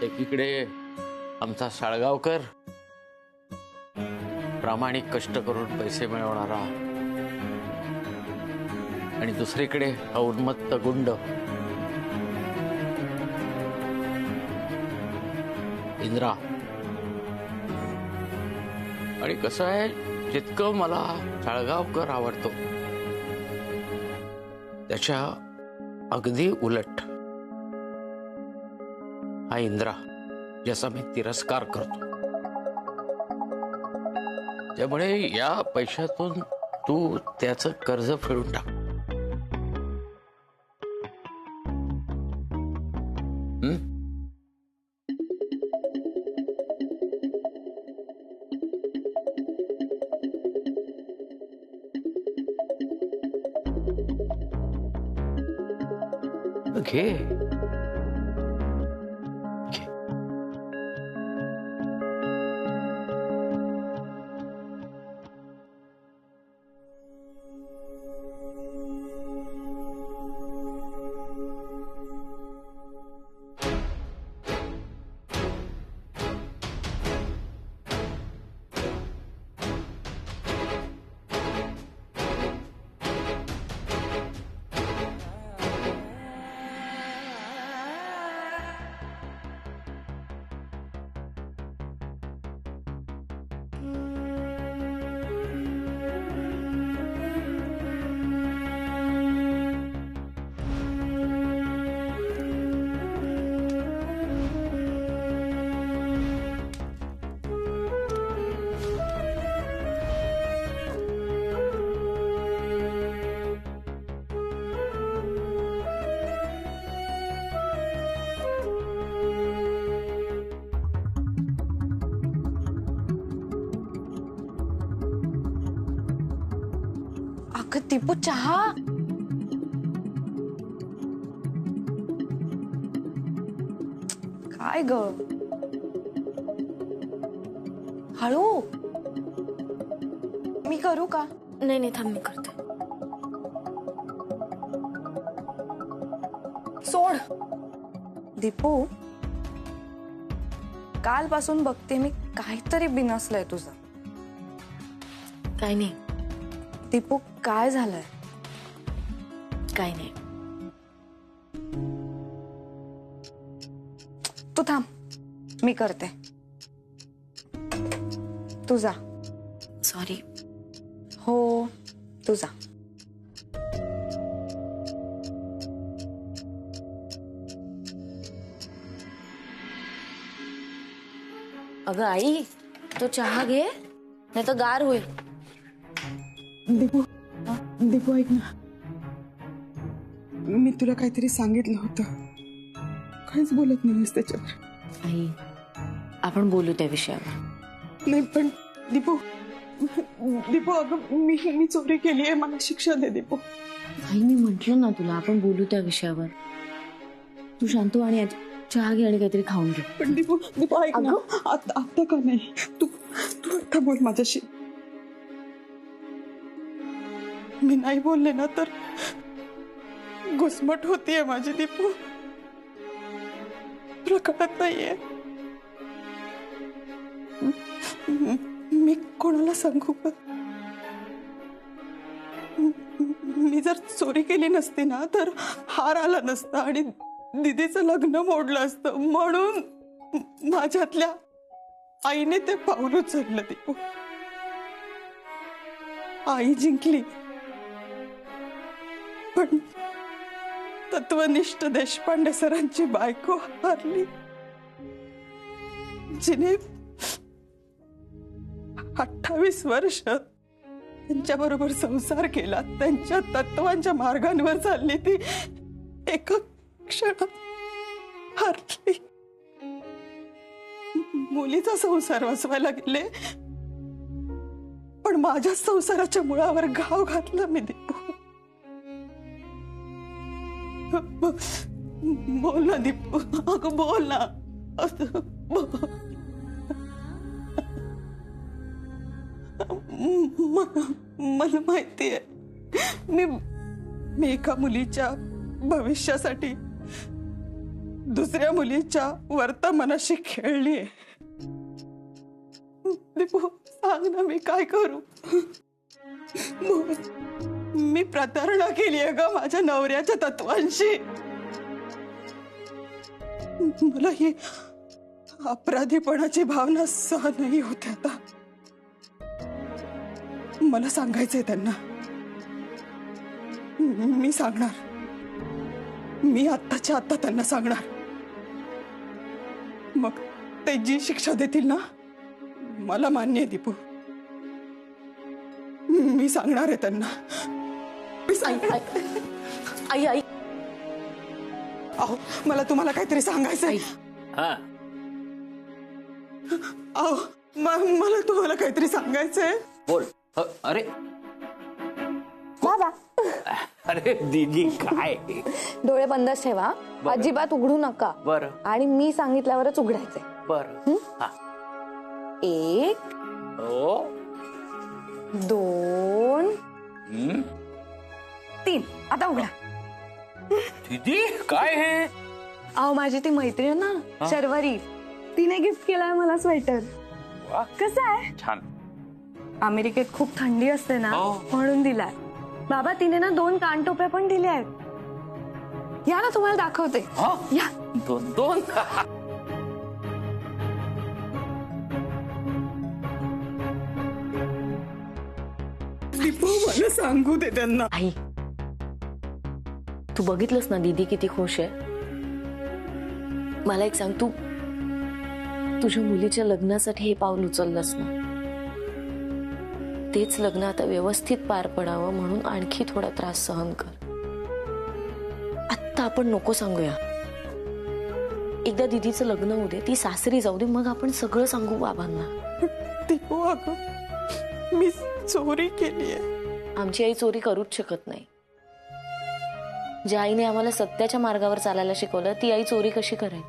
एकीकडे आमचा साळगावकर प्रामाणिक कष्ट करून पैसे मिळवणारा आणि दुसरीकडे हा उन्मत्त गुंड इंद्रा. आणि कसं आहे, जितकं मला साळगावकर आवडतो त्याच्या अगदी उलट हा इंद्रा, ज्याचा मी तिरस्कार करतो. त्यामुळे या पैशातून तू त्याचं कर्ज फेडून टाक. घे. अगं दीपू, चहा. काय ग, हळू. मी करू का? नाही नाही, थांब, मी करते. सोड. दीपू, कालपासून बघते मी, काहीतरी बिनसलंय तुझं. काय नाही दीपू, काय झालंय? काय नाही. तू थांब, मी करते. तू जा. सॉरी. हो, तू जा. अगं आई, तो चहा घे, नाही तर गार होईल. दीपू, दीपू ऐक ना, मी तुला काहीतरी सांगितलं होतं, काहीच बोलत नाहीस त्याच्यावर. आई, आपण बोलू त्या विषयावर. नाही पण दीपू, दीपू अगं मी चोरी केली आहे, मला शिक्षा दे दीपू. आई, मी म्हंटल ना तुला, आपण बोलू त्या विषयावर. तू शांत हो आणि चहा घे आणि काहीतरी खाऊन घे. पण दीपू, दीपू ऐक ना, आता का नाही, तू तू आता बोल माझ्याशी. मी नाही बोलले ना तर घुसमट होतीये माझी दीपू, तुला कळत नाहीये. मी कोणाला सांगू का? मी जर चोरी केली नसती ना तर हार आला नसता आणि दीदीचं लग्न मोडलं असतं, म्हणून माझ्यातल्या आईने ते पाऊल उचललं. दीपू, आई जिंकली पण तत्वनिष्ठ देशपांडे सरांची बायको हारली, जिने 28 वर्ष त्यांच्याबरोबर संसार केला, त्यांच्या तत्वांच्या मार्गांवर चालली, ती एका क्षणात हारली. मुलीचा संसार वाचवायला गेले पण माझ्या संसाराच्या मुळावर घाव घातला मी. दीपू, बोल ना दीपू, अगं बोल ना. मला माहितीये मी एका मुलीच्या भविष्यासाठी दुसऱ्या मुलीच्या वर्तमानाशी खेळलीये. दीपू सांग ना मी काय करू. मी प्रतारणा केली आहे ग माझ्या नवऱ्याच्या तत्वांशी. मला ही अपराधीपणाची भावना सहन नाही होते आता. मला सांगायचंय त्यांना. मी सांगणार. मी आत्ताच्या आत्ता त्यांना सांगणार. मग ते जी शिक्षा देतील ना मला मान्य आहे दीपू. मी सांगणार आहे त्यांना. आई आई अहो मला तुम्हाला काहीतरी सांगायचंय. हा अहो मला तुम्हाला काहीतरी सांगायचंय. बोल. अरे बाबा अरे दीदी काय. डोळे बंदच ठेवा, अजिबात उघडू नका. बर आणि मी सांगितल्यावरच उघडायचे. बर. हा 1 हो 2 हम्म. 3 आता उघडा. दीदी काय हे. अहो माझी ती मैत्रीण ना शर्वरी, तिने गिफ्ट केलाय मला स्वेटर. वा कसं आहे. छान. अमेरिकेत खूप थंडी असते ना हो. म्हणून दिलाय. बाबा तिने ना 2 कानटोप्या पण दिल्या आहेत. या ना तुम्हाला दाखवते. हा या. दोन दीपू मला सांगू दे त्यांना. आई तू बघितलंस ना दीदी किती खुश आहे. मला एक सांग, तू तुझ्या मुलीच्या लग्नासाठी हे पाऊल उचललंस ना, तेच लग्न आता व्यवस्थित पार पडावं म्हणून आणखी थोडा त्रास सहन कर. आत्ता आपण नको सांगूया. एकदा दीदीचं लग्न होऊ दे, ती सासरी जाऊ दे, मग आपण सगळं सांगू बाबांना. दीपू अगं मी चोरी केली आहे. आमची आई चोरी करूच शकत नाही. ज्या आईने आम्हाला सत्याच्या मार्गावर चालायला शिकवलं, ती आई चोरी कशी करेल.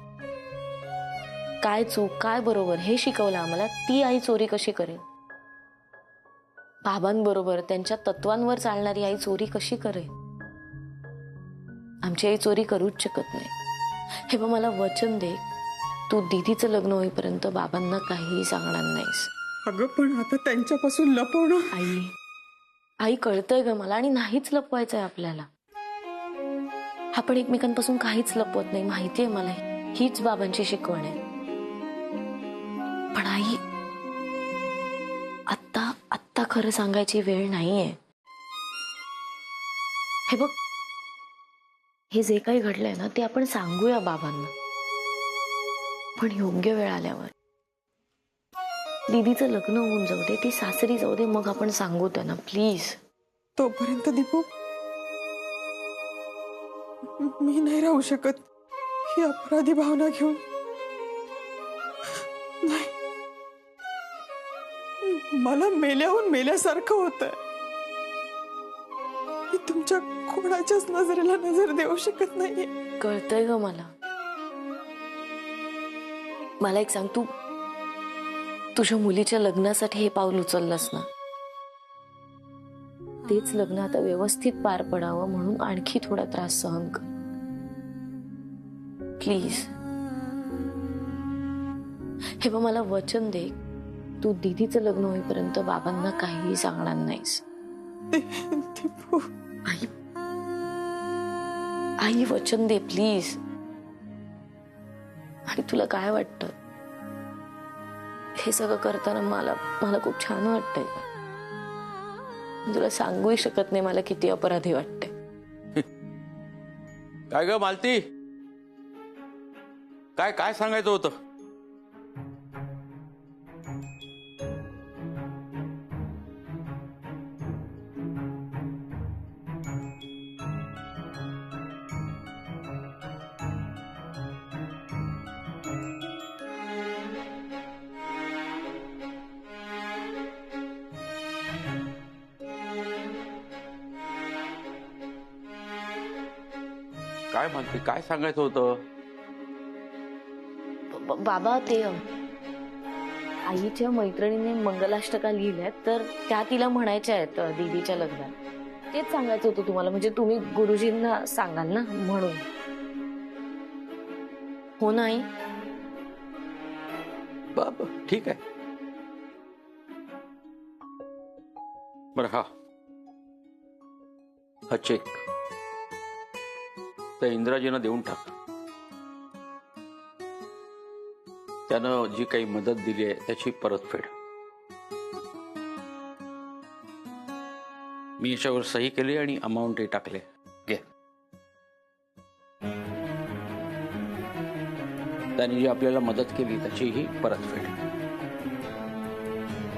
काय चूक काय बरोबर हे शिकवलं आम्हाला, ती आई चोरी कशी करेल. बाबांबरोबर त्यांच्या तत्वांवर चालणारी आई चोरी कशी करेल. आमची आई चोरी करूच शकत नाही. हे बघ मला वचन दे, तू दीदीचं लग्न होईपर्यंत बाबांना काहीही सांगणार नाहीस. अगं पण आता त्यांच्यापासून लपवणं. आई आई कळतंय ग मला, आणि नाहीच लपवायचंय आपल्याला. आपण एकमेकांपासून काहीच लपवत नाही, माहितीये मला. हीच बाबांची शिकवण आहे. पण आई आत्ता आत्ता खरं सांगायची वेळ नाहीये. हे बघ, हे जे काही घडलंय ना ते आपण सांगूया बाबांना, पण योग्य वेळ आल्यावर. दीदीचं लग्न होऊन जाऊ दे, ती सासरी जाऊ दे, मग आपण सांगू त्यांना प्लीज. तोपर्यंत दीपू मी नाही राहू शकत ही अपराधी भावना घेऊन. नाही मला मेल्याहून मेल्यासारखं होतंय. मी तुमच्या कोणाच्याच नजरेला नजर देऊ शकत नाहीये. कळतंय ग मला. मला एक सांग, तू तुझ्या मुलीच्या लग्नासाठी हे पाऊल उचललंस ना, तेच लग्न आता व्यवस्थित पार पडावं म्हणून आणखी थोडा त्रास सहन कर प्लीज. हे बघ मला वचन दे, तू दीदीचं लग्न होईपर्यंत बाबांना काहीही सांगणार नाहीस. दीपू आई आई वचन दे प्लीज. आणि तुला काय वाटतं, हे सगळं करताना मला खूप छान वाटतंय. तुला सांगूही शकत नाही मला किती अपराधी वाटते. काय ग मालती, काय काय सांगायचं होतं. काय म्हणते, काय सांगायचं होतं. बाबा ते आईच्या मैत्रिणीने मंगलाष्टका लिहिल्यात, तर त्या तिला म्हणायच्या आहेत दीदीच्या लग्नात. तेच सांगायचं होतं तुम्हाला, म्हणजे तुम्ही गुरुजींना सांगाल ना म्हणून. हो नाही. बाबा ठीक आहे. बरं हा चेक त्या इंदिराजींना देऊन टाक. त्यानं जी काही मदत दिली आहे त्याची परतफेड. मी याच्यावर सही केली आणि अमाऊंटही टाकले. घे. त्यांनी जी आपल्याला मदत केली त्याचीही परतफेड.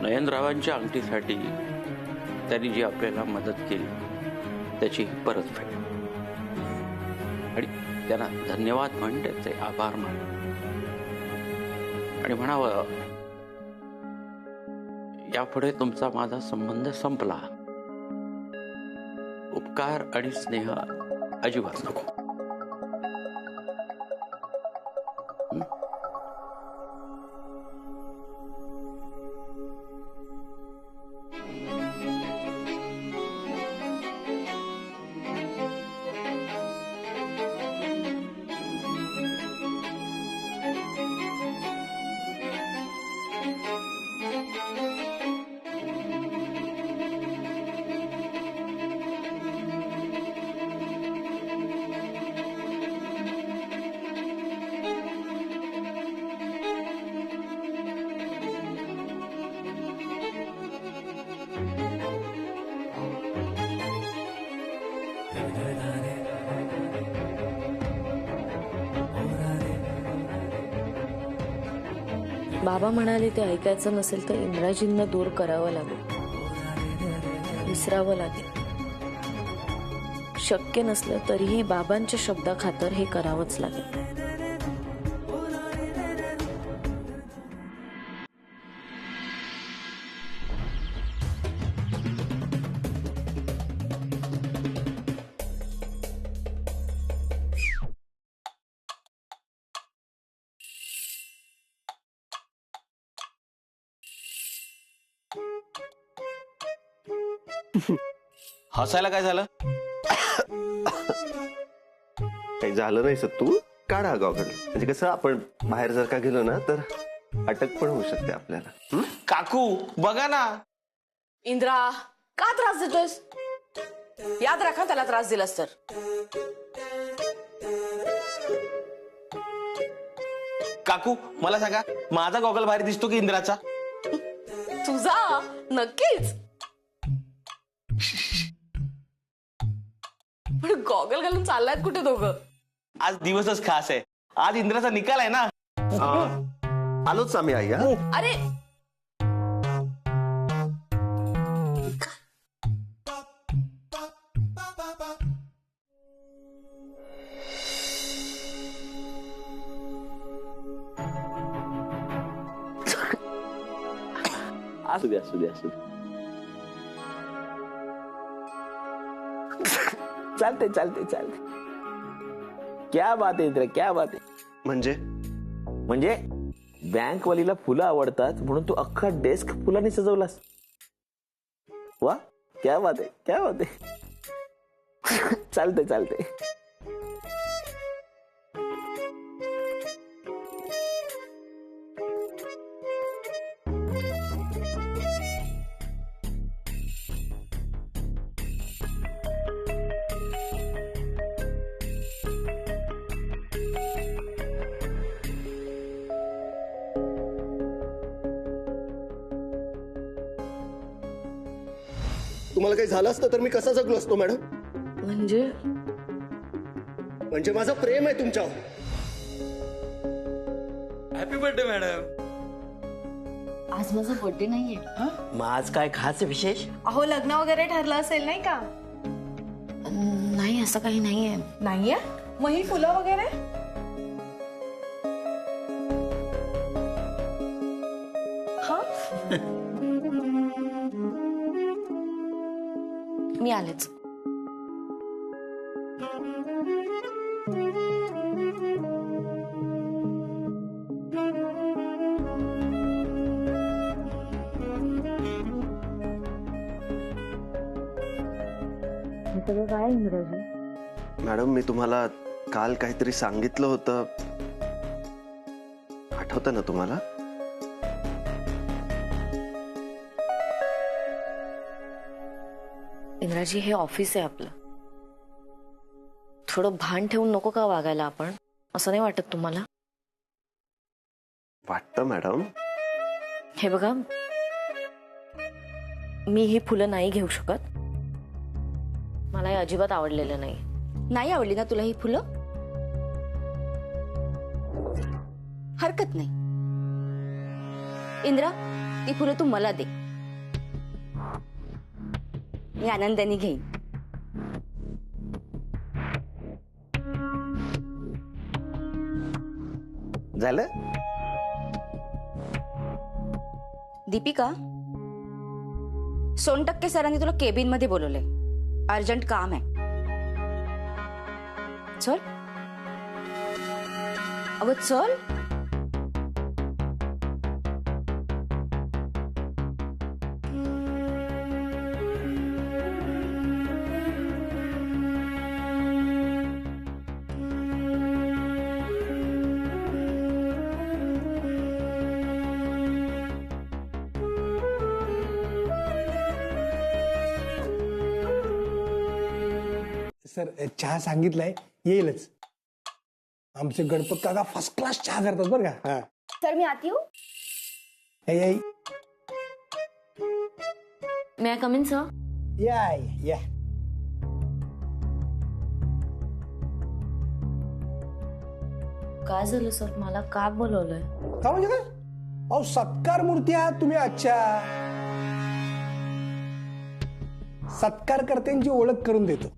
नयनरावांच्या अंगठीसाठी त्यांनी जी आपल्याला मदत केली त्याचीही परतफेड. आणि त्यांना धन्यवाद म्हण, त्याचे आभार मान आणि म्हणावं यापुढे तुमचा माझा संबंध संपला. उपकार आणि स्नेह अजिबात नको. बाबा म्हणाले ते ऐकायचं नसेल तर इंदिराजींना दूर करावं लागेल, विसरावं लागेल. शक्य नसलं तरीही बाबांच्या शब्दाखातर हे करावंच लागेल. हसायला काय झालं? काही झालं नाही सत्तू. काढा गावाकडलं. म्हणजे कसं आपण बाहेर जर का गेलो ना तर अटक पण होऊ शकते आपल्याला. काकू बघा ना. इंद्रा का त्रास देतोयस? याद राखा त्याला त्रास दिलास तर. काकू मला सांगा, माझा गॉगल भारी दिसतो की इंदिराचा? तुझा नक्कीच. पण गॉगल घालून चाललायत कुठे दोघं? आज दिवसच खास आहे. आज इंदिराचा निकाल आहे ना. आलोच आम्ही आई. हा अरे असू दे असू दे असू दे. चालते चालते चालते. क्या बात आहे इंदिरा, क्या बात आहे. म्हणजे बँकवालीला फुलं आवडतात म्हणून तू अख्खा डेस्क फुलांनी सजवलास. वा क्या बात आहे, क्या बात आहे. चालते चालते. तुम्हाला काही झालं असतं तर मी कसा जगलो असतो मॅडम? म्हणजे माझं प्रेम आहे तुमच्यावर. Happy birthday madam. आज माझा बर्थडे नाहीये. मग आज काय खास विशेष? अहो लग्न वगैरे ठरलं असेल नाही का? नाही, असं काही नाहीये. नाहीये. मग ही फुलं वगैरे हा मी आलेच. मॅडम मी तुम्हाला काल काहीतरी सांगितलं होतं आठवतं ना तुम्हाला? इंद्राजी, हे ऑफिस आहे आपलं. थोडं भान ठेवून नको का वागायला आपण? असं नाही वाटत तुम्हाला? वाटतं मॅडम. हे बघा, मी ही फुलं नाही घेऊ शकत. मला हे अजिबात आवडलेलं नाही. नाही आवडली ना तुला ही फुलं? हरकत नाही इंद्रा, ती फुलं तू मला दे, मी आनंदाने घेईन. झालं? दीपिका, सोनटक्के सरांनी तुला केबिन मध्ये बोलवलंय. अर्जंट काम आहे. चल अगं चल. सर, चहा सांगितलाय, येईलच. आमचे गणपत काका फर्स्ट क्लास चहा करतात बरं का. हा सर, मी आत येऊ? मे आय कम इन सर? या. काय झालं सर? मला का बोलवलंय? का म्हणजे काय? अहो, सत्कार मूर्ती आहात तुम्ही. अच्छा, सत्कारकर्त्यांची ओळख करून देतो.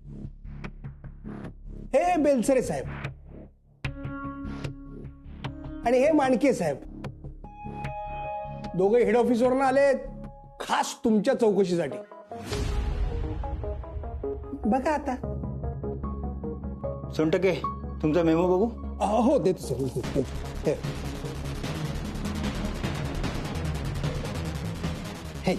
हे बेलसरे साहेब आणि हे माणके साहेब, दोघे हेड ऑफिसवरून आले खास तुमच्या चौकशीसाठी. बघा आता. सोनटक्के, तुमचा मेमो बघू. हो, देतो सर. हे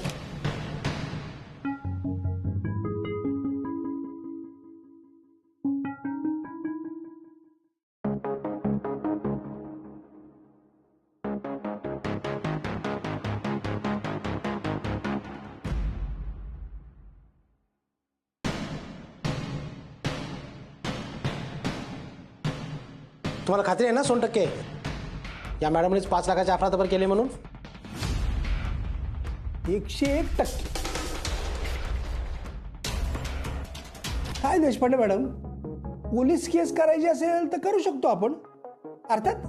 तुम्हाला खात्री आहे ना सोनटक्के, या मॅडमनेच 5 लाखाचे अफरातफर केले म्हणून? 101%. काय देशपांडे मॅडम, पोलीस केस करायची असेल तर करू शकतो आपण. अर्थात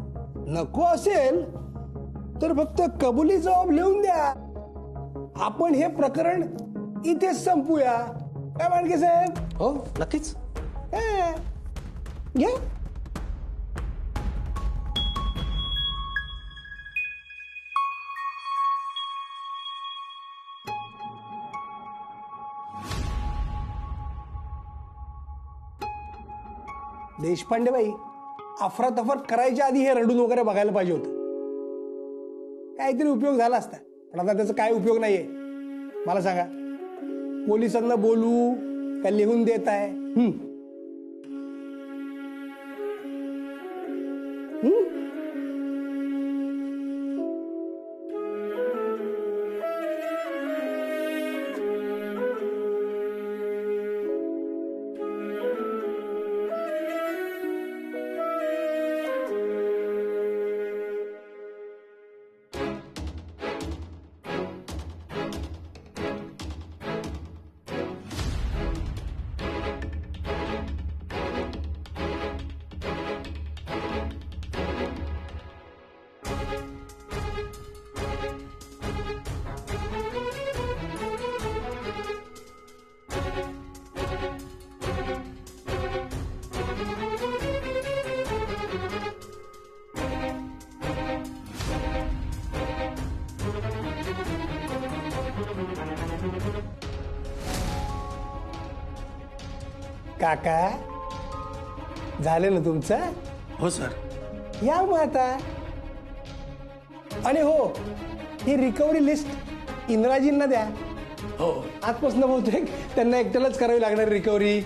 नको असेल तर फक्त कबुली जबाब लिहून द्या. आपण हे प्रकरण इथेच संपूया. काय माणके साहेब? हो, नक्कीच. घ्या. देशपांडे बाई, अफरातफर करायच्या आधी हे रडून वगैरे बघायला पाहिजे होतं. काहीतरी उपयोग झाला असता, पण आता त्याचा काय उपयोग नाहीये. मला सांगा, पोलिसांना बोलू का लिहून देत आहे? काका, झालं ना तुमचं? हो सर. या मग आता. आणि हो, ही रिकव्हरी लिस्ट इंद्राजींना द्या. हो, आजपासून बहुतेक त्यांना एकट्यालाच करावी लागणार रिकव्हरी.